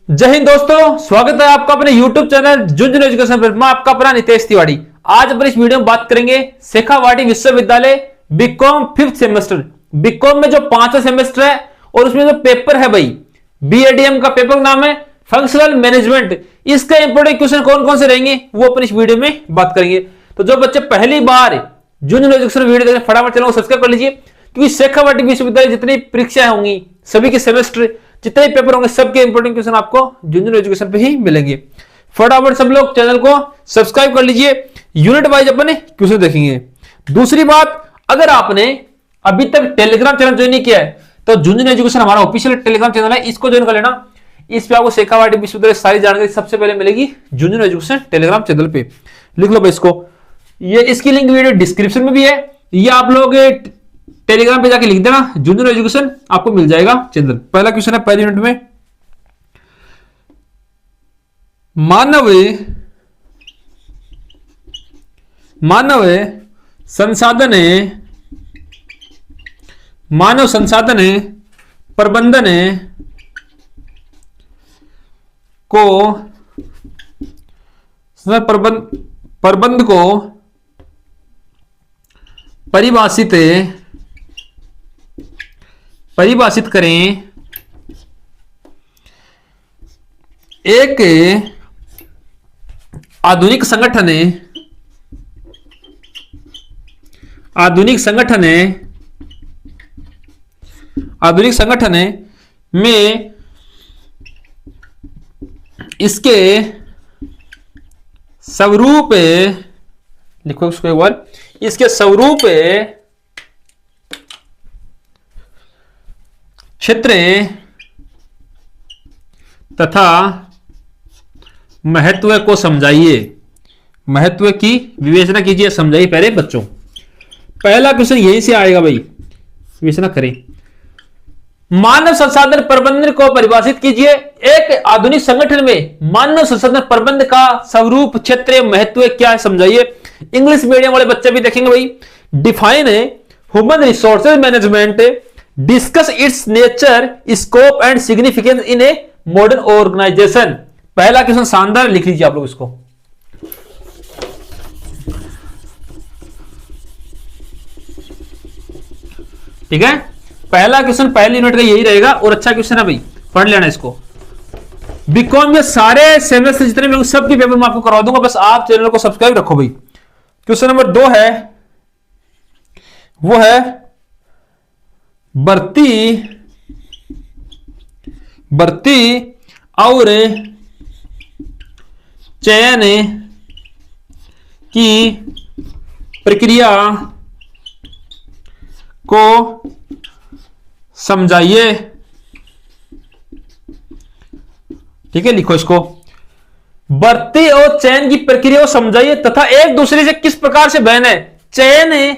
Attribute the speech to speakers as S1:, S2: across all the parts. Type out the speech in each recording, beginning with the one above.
S1: जय हिंद दोस्तों, स्वागत है आपका अपने YouTube चैनल झुंझुनू एजुकेशन पर। मैं आपका अपना नितेश तिवारी। आज अपन इस वीडियो में बात करेंगे शेखावाटी विश्वविद्यालय बीकॉम 5th सेमेस्टर। बीकॉम में जो 5वां सेमेस्टर है और उसमें जो पेपर है भाई, बीएडीएम का पेपर नाम है फंक्शनल मैनेजमेंट। इसका इंपोर्टेंट क्वेश्चन कौन कौन से रहेंगे वो अपन इस वीडियो में बात करेंगे। तो जो बच्चे पहली बार झुंझुनू एजुकेशन वीडियो देखें, फटाफट चैनल को सब्सक्राइब कर लीजिए, क्योंकि शेखावाटी विश्वविद्यालय जितनी परीक्षाएं होंगी, सभी के सेमेस्टर जितने पेपर होंगे, सबके इंपोर्टेंट क्वेश्चन आपको झुंझुनू एजुकेशन पे ही मिलेंगे। फटाफट सब लोग चैनल को सब्सक्राइब कर लीजिए, यूनिट वाइज अपने क्वेश्चन देखेंगे। दूसरी बात, अगर आपने अभी तक टेलीग्राम चैनल ज्वाइन नहीं किया है तो झुंझुनू एजुकेशन हमारा ऑफिशियल टेलीग्राम चैनल है, इसको ज्वाइन कर लेना। इस पे आपको शेखावाटी विश्वविद्यालय सारी जानकारी सबसे पहले मिलेगी झुंझुनू एजुकेशन टेलीग्राम चैनल पे। लिख लो भाई इसको, ये इसकी लिंक वीडियो डिस्क्रिप्शन में भी है, ये आप लोग टेलीग्राम पे जाके लिख देना झुंझुनू एजुकेशन, आपको मिल जाएगा चैनल। पहला क्वेश्चन है पहले यूनिट में, मानव संसाधन प्रबंधन को प्रबंध को परिभाषित करें। एक आधुनिक संगठन में इसके स्वरूप, लिखो उसको एक बार, इसके स्वरूप, क्षेत्र तथा महत्व को समझाइए। महत्व की विवेचना कीजिए, समझाइए पहले बच्चों। पहला क्वेश्चन यहीं से आएगा भाई, विवेचना करें। मानव संसाधन प्रबंधन को परिभाषित कीजिए। एक आधुनिक संगठन में मानव संसाधन प्रबंधन का स्वरूप, क्षेत्र, महत्व क्या है, समझाइए। इंग्लिश मीडियम वाले बच्चे भी देखेंगे भाई। Define human resources management, discuss its nature, scope and significance in a modern organisation. पहला क्वेश्चन शानदार, लिख लीजिए आप लोग इसको। ठीक है, पहला क्वेश्चन पहले यूनिट का यही रहेगा और अच्छा क्वेश्चन है भाई, पढ़ लेना इसको। बीकॉम में सारे सेमेस्टर जितने भी सबके पेपर मैं आपको करवा दूंगा, बस आप चैनल को सब्सक्राइब रखो भाई। क्वेश्चन नंबर 2 है, वो है भर्ती और चयन की प्रक्रिया को समझाइए। ठीक है, लिखो इसको, भर्ती और चयन की प्रक्रिया को समझाइए तथा एक दूसरे से किस प्रकार से भिन्न है। चयन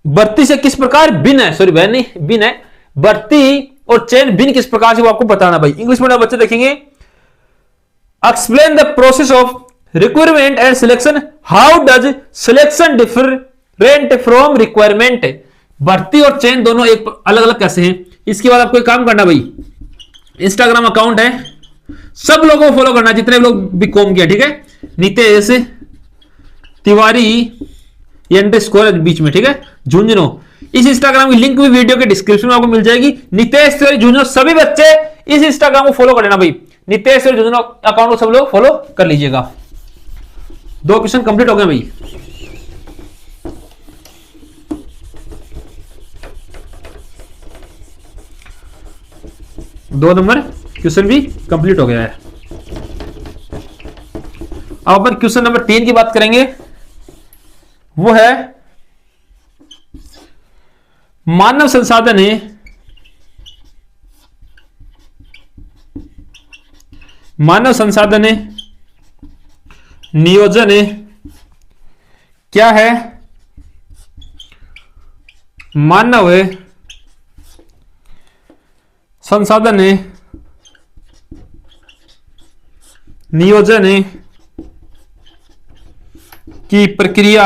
S1: भर्ती से किस प्रकार भिन्न है, सॉरी भिन्न नहीं, भिन्न है। भर्ती और चयन भिन्न किस प्रकार से वो आपको बताना भाई। इंग्लिश मीडियम बच्चे देखेंगे, explain the process of requirement and selection, how does selection different from requirement. भर्ती और चयन दोनों एक अलग अलग कैसे हैं। इसके बाद आपको एक काम करना भाई, इंस्टाग्राम अकाउंट है, सब लोगों को फॉलो करना जितने लोग बीकॉम किया। ठीक है, नितेश तिवारी _ बीच में, ठीक है, झुंझुनू। इस इंस्टाग्राम की लिंक भी वीडियो के डिस्क्रिप्शन में आपको मिल जाएगी। नितेश तिवारी झुंझुनू, सभी बच्चे इस इंस्टाग्राम को फॉलो कर लेना भाई। नितेश तिवारी झुंझुनू अकाउंट को सब लोग फॉलो कर लीजिएगा। 2 क्वेश्चन कंप्लीट हो गए भाई। दो नंबर क्वेश्चन भी कंप्लीट हो गया है। अब अपन क्वेश्चन नंबर 3 की बात करेंगे, वो है मानव संसाधन नियोजन क्या है। मानव संसाधन नियोजन की प्रक्रिया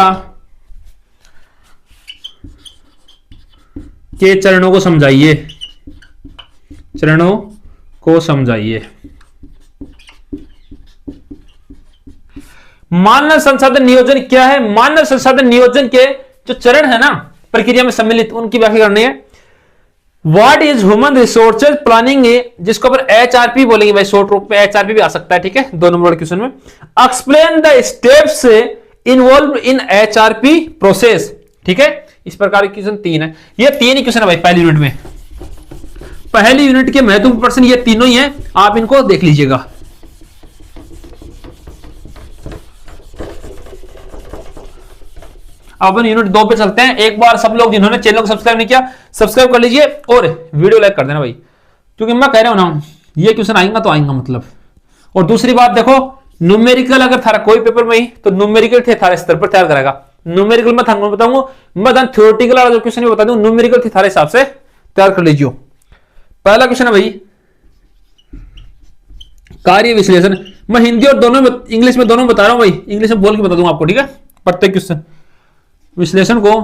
S1: के चरणों को समझाइए। चरणों को समझाइए। मानव संसाधन नियोजन क्या है? मानव संसाधन नियोजन के जो चरण है ना प्रक्रिया में सम्मिलित, उनकी व्याख्या करनी है। What is human resources planning, जिसको अपन एचआरपी बोलेंगे भाई, शॉर्ट रूप में एचआरपी भी आ सकता है, ठीक है, 2 नंबर क्वेश्चन में। Explain the steps involve in HRP process, ठीक है। इस प्रकार के क्वेश्चन 3 है, ये 3 ही क्वेश्चन है भाई पहली यूनिट में। पहली यूनिट के महत्वपूर्ण प्रश्न ये तीनों ही हैं, आप इनको देख लीजिएगा। अब अपन यूनिट 2 पे चलते हैं। एक बार सब लोग जिन्होंने चैनल को सब्सक्राइब नहीं किया सब्सक्राइब कर लीजिए और वीडियो लाइक कर देना भाई, क्योंकि मैं कह रहा हूं ना ये क्वेश्चन आएगा तो आएगा मतलब। और दूसरी बात देखो, न्यूमेरिकल अगर थारा कोई पेपर में ही तो न्यूमेरिकल थे थारे स्तर पर तैयार करेगा। न्यूमेरिकल में थारा बताऊंगा, मैं थ्योरेटिकल वाला जो क्वेश्चन भी बता दूं, न्यूमेरिकल थे थारे हिसाब से तैयार कर लीजिए। पहला क्वेश्चन है भाई कार्य विश्लेषण। मैं हिंदी और दोनों में, इंग्लिश में दोनों बता रहा हूं भाई, इंग्लिश में बोल के बता दूंगा आपको, ठीक है। प्रत्येक क्वेश्चन विश्लेषण को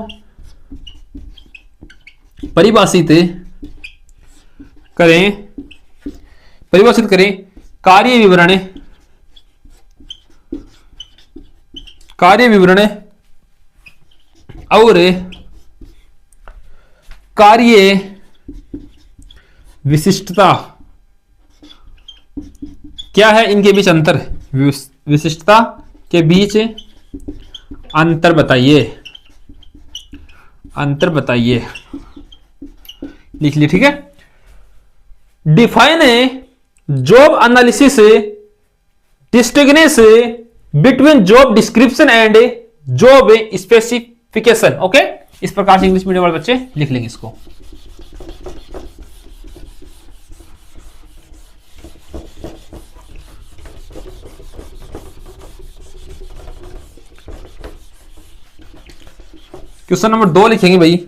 S1: परिभाषित करें कार्य विवरण और कार्य विशिष्टता क्या है, इनके बीच अंतर, विशिष्टता के बीच अंतर बताइए, लिख लिए, ठीक है। Define job analysis distinguish between job description and job specification, okay. इस प्रकार से इंग्लिश मीडियम वाले बच्चे लिख लेंगे इसको। क्वेश्चन नंबर 2 लिखेंगे भाई,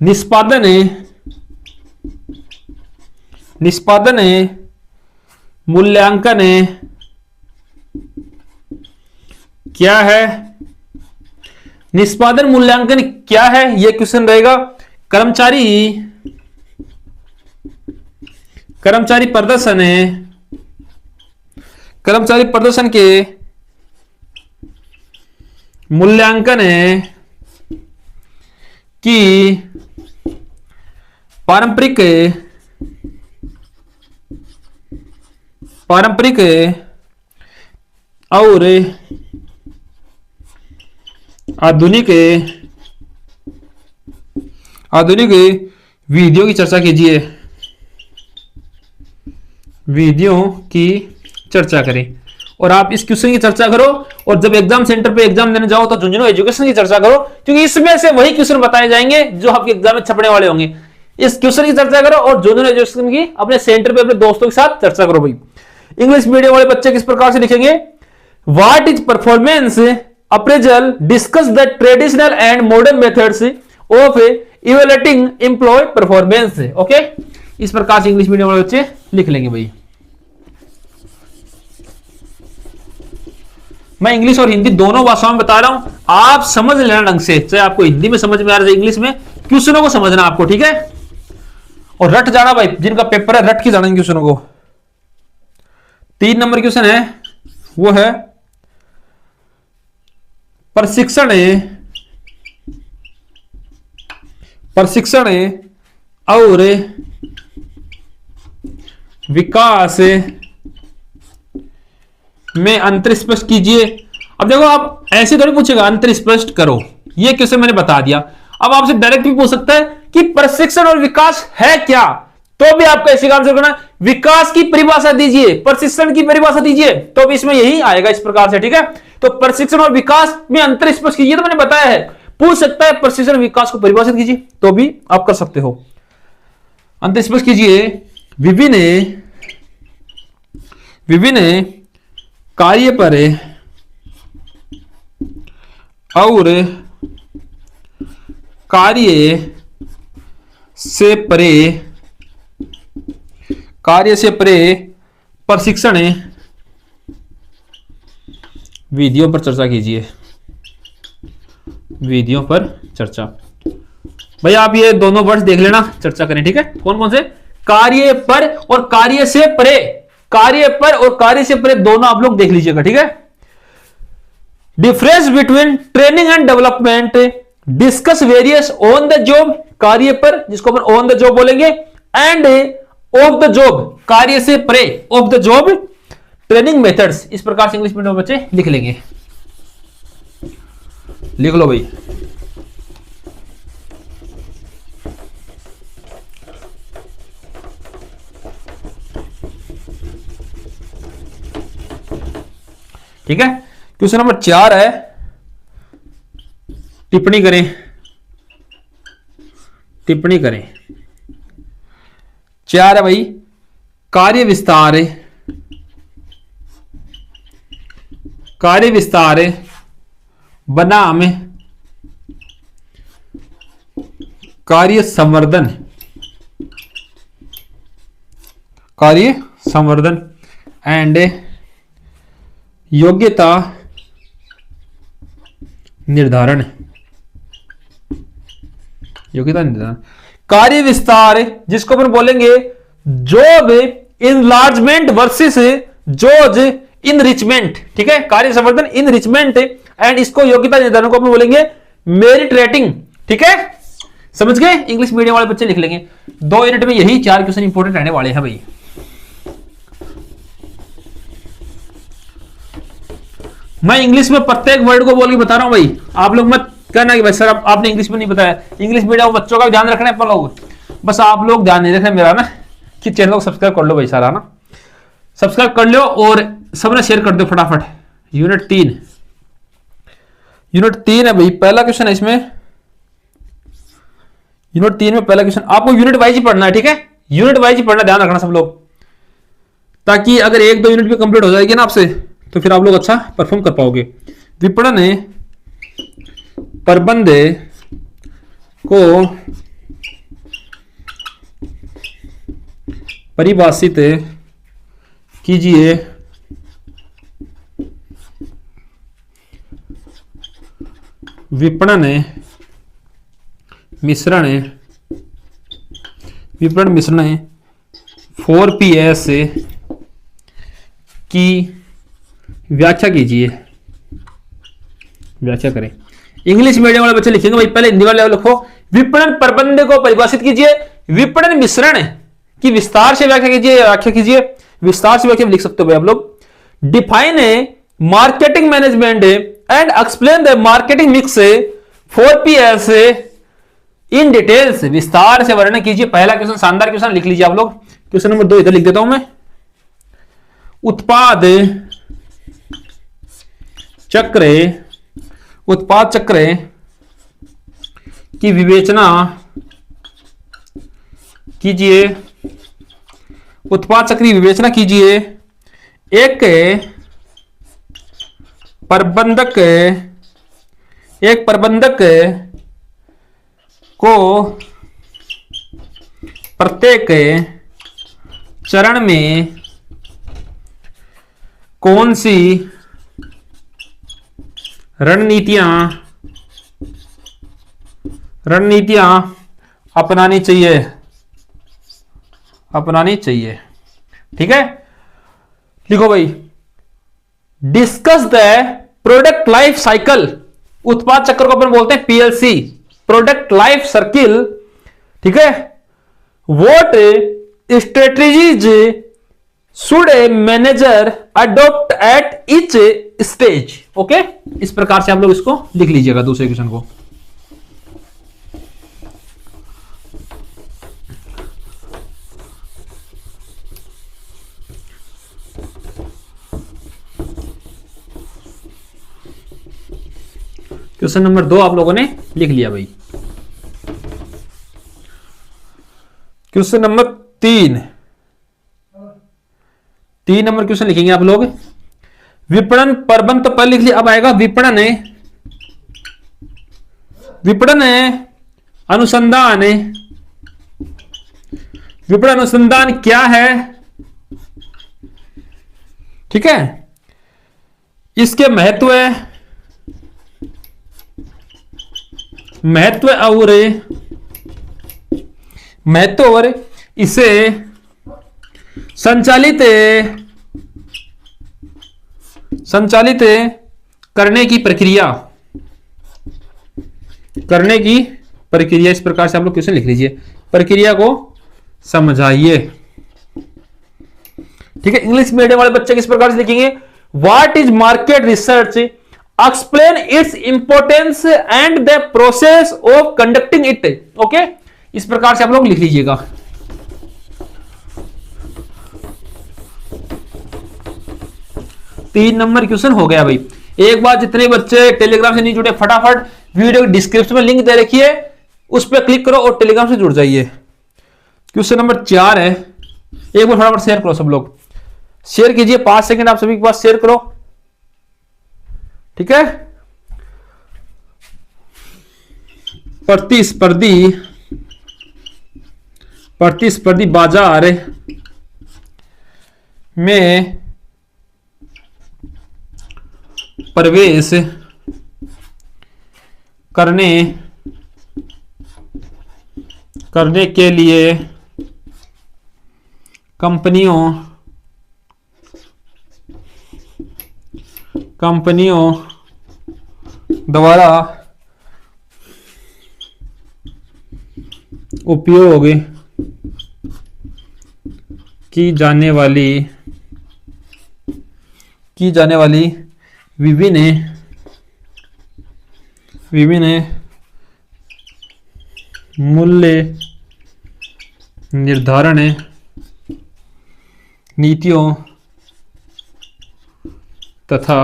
S1: निष्पादन मूल्यांकन क्या है? निष्पादन मूल्यांकन क्या है, यह क्वेश्चन रहेगा। कर्मचारी प्रदर्शन के मूल्यांकन की पारंपरिक और आधुनिक विधियों की चर्चा कीजिए, विधियों की चर्चा करें। और आप इस क्वेश्चन की चर्चा करो, और जब एग्जाम सेंटर पे एग्जाम देने जाओ तो झुंझुनू एजुकेशन की चर्चा करो, क्योंकि इसमें से वही क्वेश्चन बताए जाएंगे जो आपके एग्जाम में छपने वाले होंगे। इस क्वेश्चन की चर्चा करो और झुंझुनू एजुकेशन की अपने सेंटर पे अपने दोस्तों के साथ चर्चा करो भाई। इंग्लिश मीडियम वाले बच्चे किस प्रकार से लिखेंगे? What is performance appraisal, discuss the traditional and modern methods of evaluating employee performance, okay. इस प्रकार से इंग्लिश मीडियम वाले बच्चे लिख लेंगे भाई। मैं इंग्लिश और हिंदी दोनों भाषाओं में बता रहा हूं, आप समझ लेना ढंग से, चाहे आपको हिंदी में समझ में आ रहा है इंग्लिश में, क्वेश्चनों को समझना आपको, ठीक है। और रट जाना भाई, जिनका पेपर है रट के जाना क्वेश्चनों को। 3 नंबर क्वेश्चन है, वो है प्रशिक्षण और विकास में अंतर स्पष्ट कीजिए। अब देखो, आप ऐसे थोड़ी पूछेगा अंतर स्पष्ट करो, ये क्वेश्चन मैंने बता दिया। अब आपसे डायरेक्ट भी पूछ सकता है कि प्रशिक्षण और विकास है क्या, तो भी आपको ऐसे आंसर करना है। विकास की परिभाषा दीजिए, प्रशिक्षण की परिभाषा दीजिए, तो भी इसमें यही आएगा इस प्रकार से, ठीक है। तो प्रशिक्षण और विकास में अंतर स्पष्ट कीजिए, तो मैंने बताया है। पूछ सकता है प्रशिक्षण विकास को परिभाषित कीजिए, तो भी आप कर सकते हो। अंतर स्पष्ट कीजिए, विभिन्न कार्य पर और कार्य से परे प्रशिक्षण विधियों पर चर्चा कीजिए, विधियों पर चर्चा। भाई आप ये दोनों वर्ड्स देख लेना, चर्चा करें, ठीक है। कौन कौन से? कार्य पर और कार्य से परे, कार्य पर और कार्य से परे दोनों आप लोग देख लीजिएगा, ठीक है। Difference between training and development, discuss various on the job, कार्य पर जिसको अपन ऑन द जॉब बोलेंगे, एंड ऑफ द जॉब, कार्य से परे, of the job training methods. इस प्रकार से इंग्लिश मीडियम बच्चे लिख लेंगे। लिख लो भाई। ठीक है। क्वेश्चन नंबर 4 है, टिप्पणी करें, टिप्पणी करें। 4 है भाई, कार्य विस्तार, कार्य विस्तार बनाम कार्य संवर्धन, कार्य संवर्धन एंड योग्यता निर्धारण, योग्यता निर्धारण। कार्य विस्तार जिसको अपन बोलेंगे job enlargement versus job enrichment, ठीक है। कार्य संवर्धन इनरिचमेंट एंड इसको योग्यता निर्धारण को अपन बोलेंगे मेरिट रेटिंग, ठीक है। समझ गए? इंग्लिश मीडियम वाले बच्चे लिख लेंगे। 2 यूनिट में यही 4 क्वेश्चन इंपॉर्टेंट रहने वाले हैं भाई। मैं इंग्लिश में प्रत्येक वर्ड को बोल के बता रहा हूं भाई, आप लोग मत कहना कि भाई सर आपने इंग्लिश में नहीं बताया। इंग्लिश मीडियम बच्चों का ध्यान रखना है अपन लोग, बस आप लोग ध्यान नहीं रखना मेरा ना, कि चैनल को सब्सक्राइब कर लो भाई, सारा ना सब्सक्राइब कर लो और सबने शेयर कर दो फटाफट। यूनिट 3, यूनिट 3 है भाई, पहला क्वेश्चन है इसमें। यूनिट 3 में पहला क्वेश्चन आपको यूनिट वाइज ही पढ़ना है, ठीक है। यूनिट वाइज ही पढ़ना, ध्यान रखना सब लोग, ताकि अगर 1-2 यूनिट भी कंप्लीट हो जाएगी ना आपसे तो फिर आप लोग अच्छा परफॉर्म कर पाओगे। विपणन प्रबंध को परिभाषित कीजिए, विपणन मिश्रण, विपणन मिश्रण 4PS की व्याख्या कीजिए, व्याख्या करें। इंग्लिश मीडियम वाले बच्चे लिखेंगे भाई, पहले हिंदी वाले लिखो, विपणन प्रबंध को परिभाषित कीजिए, विपणन मिश्रण की विस्तार से व्याख्या कीजिए, व्याख्या कीजिए, विस्तार से व्याख्या लिख सकते हो भाई आप लोग। Define marketing management and explain the marketing mix 4PS in details, विस्तार से वर्णन कीजिए। पहला क्वेश्चन शानदार क्वेश्चन लिख लीजिए आप लोग। क्वेश्चन नंबर 2 इधर लिख देता हूं मैं। उत्पाद चक्र, उत्पाद चक्र की विवेचना कीजिए, उत्पाद चक्र की विवेचना कीजिए। एक प्रबंधक को प्रत्येक चरण में कौन सी रणनीतियां अपनानी चाहिए, ठीक है। लिखो भाई, discuss the product life cycle, उत्पाद चक्र को अपन बोलते हैं PLC, प्रोडक्ट लाइफ सर्किल, ठीक है। What strategies should a manager adopt at each stage, okay. इस प्रकार से आप लोग इसको लिख लीजिएगा दूसरे क्वेश्चन को। क्वेश्चन नंबर 2 आप लोगों ने लिख लिया भाई। क्वेश्चन नंबर 3 नंबर क्वेश्चन लिखेंगे आप लोग। विपणन प्रबंध तो पहले लिख लिया, अब आएगा विपणन अनुसंधान। विपणन अनुसंधान क्या है, ठीक है। इसके महत्व और महत्व और इसे संचालित करने की प्रक्रिया इस प्रकार से आप लोग क्वेश्चन लिख लीजिए, प्रक्रिया को समझाइए। ठीक है, इंग्लिश मीडियम वाले बच्चे किस प्रकार से लिखेंगे, what is market research, explain its importance and the process of conducting it. Okay, इस प्रकार से आप लोग लिख लीजिएगा। तीन नंबर क्वेश्चन हो गया भाई। एक बार जितने बच्चे टेलीग्राम से नहीं जुड़े, फटाफट वीडियो डिस्क्रिप्शन में लिंक दे रखी है, उस पर क्लिक करो और टेलीग्राम से जुड़ जाइए। क्वेश्चन नंबर 4 है, एक बार फटाफट शेयर करो, सब लोग शेयर कीजिए, 5 सेकंड आप सभी के पास शेयर करो। ठीक है, प्रतिस्पर्धी बाजार में प्रवेश करने के लिए कंपनियों द्वारा उपयोग की जाने वाली विभिन्न मूल्य निर्धारण नीतियों तथा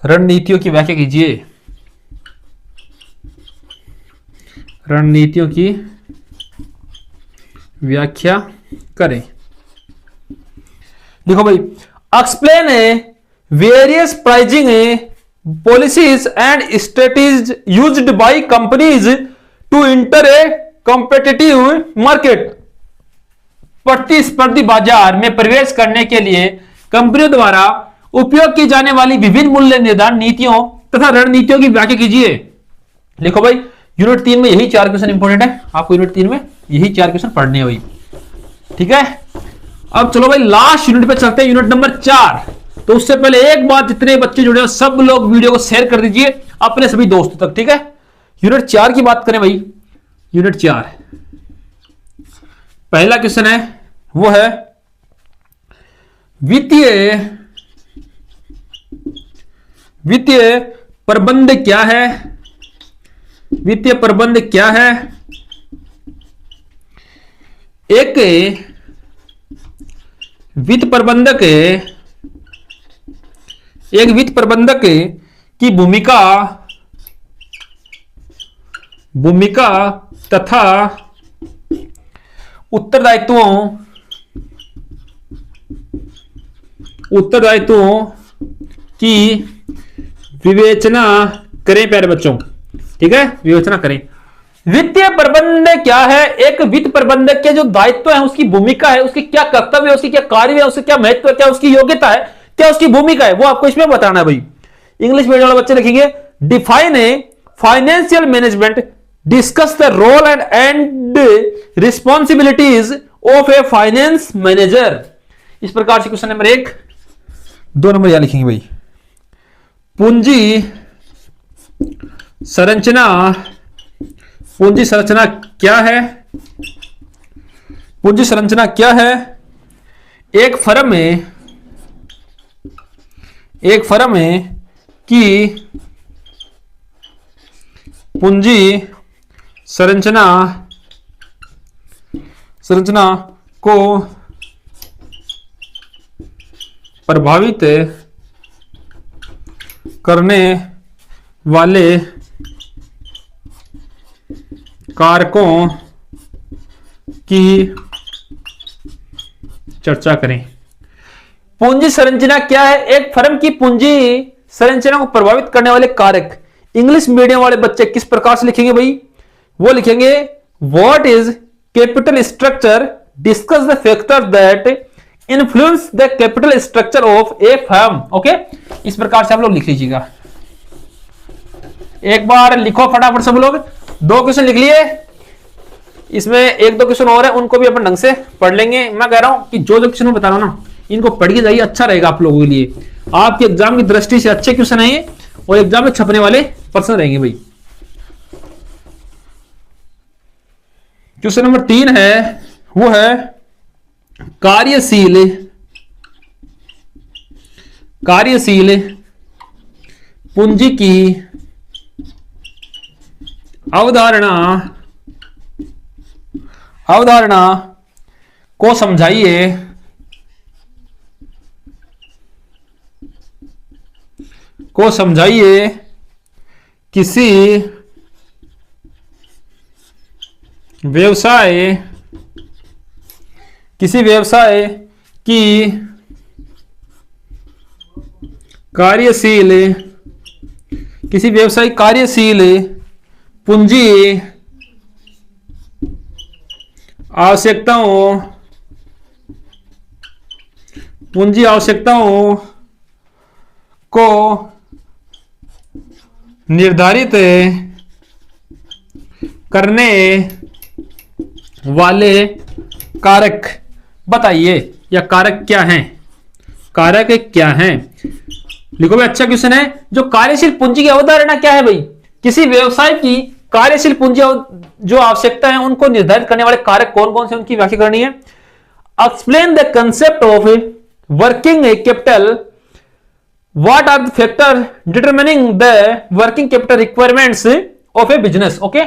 S1: रणनीतियों की व्याख्या कीजिए। रणनीतियों की व्याख्या करें। देखो भाई, explain various pricing policies and strategies used by companies to enter a competitive market. प्रतिस्पर्धी बाजार में प्रवेश करने के लिए कंपनियों द्वारा उपयोग की जाने वाली विभिन्न मूल्य निर्धारण नीतियों तथा रणनीतियों की व्याख्या कीजिए। लिखो भाई, यूनिट 3 में यही 4 क्वेश्चन इंपॉर्टेंट है, आपको यूनिट 3 में यही 4 क्वेश्चन पढ़ने हैं भाई। ठीक है, अब चलो भाई लास्ट यूनिट पे चलते हैं, यूनिट नंबर 4। तो उससे पहले एक बात, जितने बच्चे जुड़े हो सब लोग वीडियो को शेयर कर दीजिए अपने सभी दोस्तों तक। ठीक है, यूनिट 4 की बात करें भाई, यूनिट 4 पहला क्वेश्चन है, वो है वित्तीय प्रबंध क्या है। वित्तीय प्रबंध क्या है? एक वित्त प्रबंधक की भूमिका तथा उत्तरदायित्वों की विवेचना करें प्यारे बच्चों। ठीक है, विवेचना करें। वित्तीय प्रबंध क्या है? एक वित्त प्रबंधक के जो दायित्व है, उसकी भूमिका है, उसकी क्या कर्तव्य है, उसकी क्या कार्य है, उसकी क्या महत्व है, क्या उसकी योग्यता है, क्या उसकी भूमिका है, वो आपको इसमें बताना है भाई। इंग्लिश मीडियम वाले बच्चे लिखेंगे define a financial management, discuss the role and responsibilities of a finance manager. इस प्रकार से क्वेश्चन नंबर 1, 2 नंबर यहां लिखेंगे भाई। पूंजी संरचना क्या है? पूंजी संरचना क्या है? एक फर्म में की पूंजी संरचना को प्रभावित करने वाले कारकों की चर्चा करें। पूंजी संरचना क्या है? एक फर्म की पूंजी संरचना को प्रभावित करने वाले कारक। इंग्लिश मीडियम वाले बच्चे किस प्रकार से लिखेंगे भाई? वो लिखेंगे what is capital structure, discuss the factor that influence the capital structure of A firm. Okay, इस प्रकार से आप लोग लिख लीजिएगा। एक बार लिखो फटाफट सब लोग। 2 क्वेश्चन लिख लिए, इसमें एक दो क्वेश्चन और है, उनको भी अपन ढंग से पढ़ लेंगे। मैं कह रहा हूं कि जो क्वेश्चन मैं बता रहा हूं ना, इनको पढ़ के जाइए, अच्छा रहेगा आप लोगों के लिए। आपके एग्जाम की दृष्टि से अच्छे क्वेश्चन है और एग्जाम में छपने वाले प्रश्न रहेंगे भाई। क्वेश्चन नंबर 3 है, वो है कार्यशील पूंजी की अवधारणा को समझाइए। किसी व्यवसाय की कार्यशील पूंजी आवश्यकताओं को निर्धारित करने वाले कारक बताइए, या कारक क्या हैं। लिखो भाई, अच्छा क्वेश्चन है। जो कार्यशील पूंजी की अवधारणा क्या है भाई? किसी व्यवसाय की कार्यशील पूंजी जो आवश्यकता है उनको निर्धारित करने वाले कारक कौन कौन से, उनकी व्याख्या करनी है। Explain the concept of working capital, what are the factor determining the working capital requirements of a business. Okay,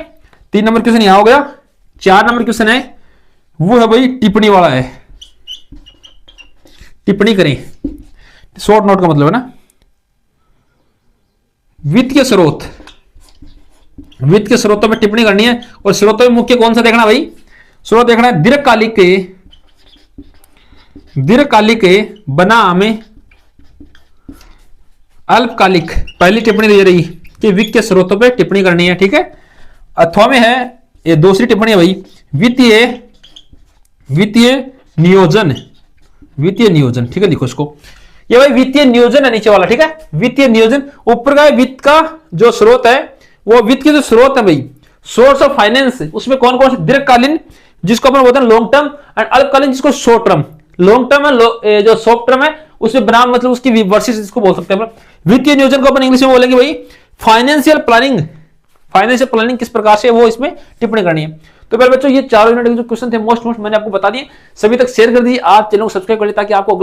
S1: 3 number question यहां हो गया। 4 नंबर क्वेश्चन है, वो है भाई टिप्पणी वाला है। टिप्पणी करें, शॉर्ट नोट का मतलब है ना। वित्तीय स्रोतों में टिप्पणी करनी है, और स्रोतों में मुख्य कौन सा देखना भाई? स्रोत देखना है दीर्घकालिक बनाम अल्पकालिक। पहली टिप्पणी दे रही कि वित्तीय स्रोतों पे टिप्पणी करनी है, ठीक है। अथवा में है ये दूसरी टिप्पणी है भाई, वित्तीय नियोजन, ठीक है, लिखो इसको। ये भाई वित्तीय नियोजन है नीचे वाला, ठीक है। वित्तीय नियोजन, ऊपर का वित्त का जो स्रोत है, वो वित्त के जो स्रोत है भाई, सोर्स ऑफ फाइनेंस, उसमें कौन कौन से? दीर्घकालीन जिसको अपन बोलते हैं लॉन्ग टर्म, एंड अल्पकालीन जिसको शॉर्ट टर्म। लॉन्ग टर्म है जो शॉर्ट टर्म है, उसमें बनाम मतलब उसकी वर्सेस इसको बोल सकते हैं। वित्तीय नियोजन को अपन इंग्लिश में बोलेंगे भाई फाइनेंशियल प्लानिंग किस प्रकार से, वो इसमें टिप्पणी करनी है। तो पहले बच्चों, ये 4 यूनिट के जो क्वेश्चन थे मोस्ट मैंने आपको बता दिए। सभी तक शेयर कर दीजिए, आप चैनल को सब्सक्राइब कर लीजिए ताकि आपको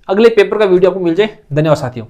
S1: अगले पेपर का वीडियो आपको मिल जाए। धन्यवाद साथियों।